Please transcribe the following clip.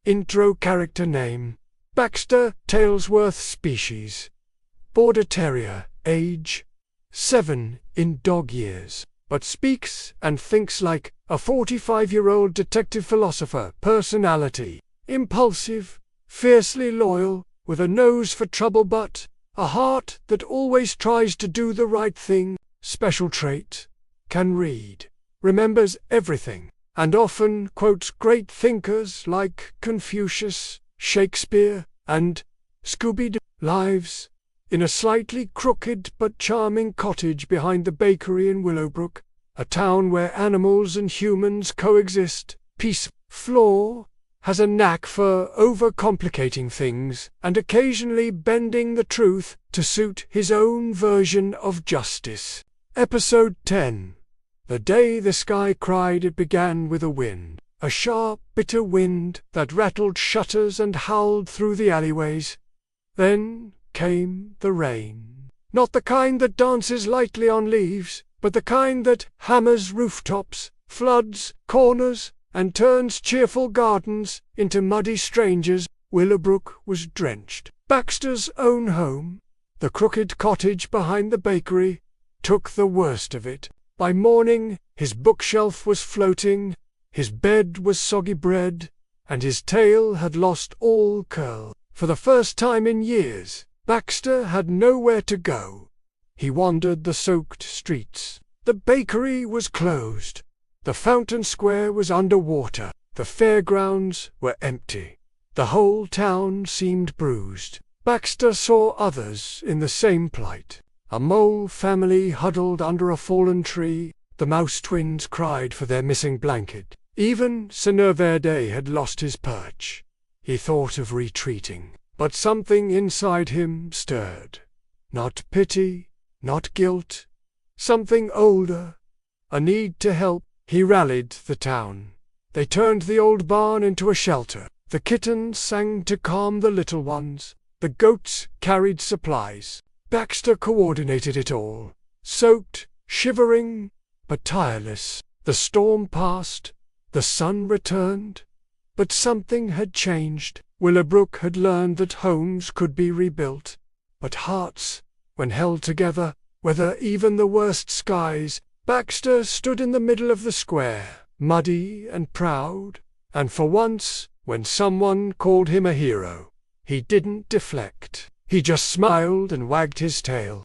Intro character name: Baxter, Talesworth species. Border Terrier, age 7 in dog years, but speaks and thinks like a 45-year-old detective philosopher. Personality: impulsive, fiercely loyal, with a nose for trouble but a heart that always tries to do the right thing. Special trait: can read, remembers everything, and often quotes great thinkers like Confucius, Shakespeare, and Scooby-Doo. Lives in a slightly crooked but charming cottage behind the bakery in Willowbrook, a town where animals and humans coexist. Peace. Flaw: has a knack for overcomplicating things and occasionally bending the truth to suit his own version of justice. Episode 10. The day the sky cried. It began with a wind, a sharp, bitter wind that rattled shutters and howled through the alleyways. Then came the rain. Not the kind that dances lightly on leaves, but the kind that hammers rooftops, floods corners, and turns cheerful gardens into muddy strangers. Willowbrook was drenched. Baxter's own home, the crooked cottage behind the bakery, took the worst of it. By morning, his bookshelf was floating, his bed was soggy bread, and his tail had lost all curl. For the first time in years, Baxter had nowhere to go. He wandered the soaked streets. The bakery was closed. The fountain square was under water. The fairgrounds were empty. The whole town seemed bruised. Baxter saw others in the same plight. A mole family huddled under a fallen tree. The mouse twins cried for their missing blanket. Even Verde had lost his perch. He thought of retreating, but something inside him stirred. Not pity, not guilt. Something older. A need to help. He rallied the town. They turned the old barn into a shelter. The kittens sang to calm the little ones. The goats carried supplies. Baxter coordinated it all. Soaked, shivering, but tireless. The storm passed. The sun returned. But something had changed. Willowbrook had learned that homes could be rebuilt. But hearts, when held together, weather even the worst skies. Baxter stood in the middle of the square, muddy and proud, and for once, when someone called him a hero, he didn't deflect. He just smiled and wagged his tail.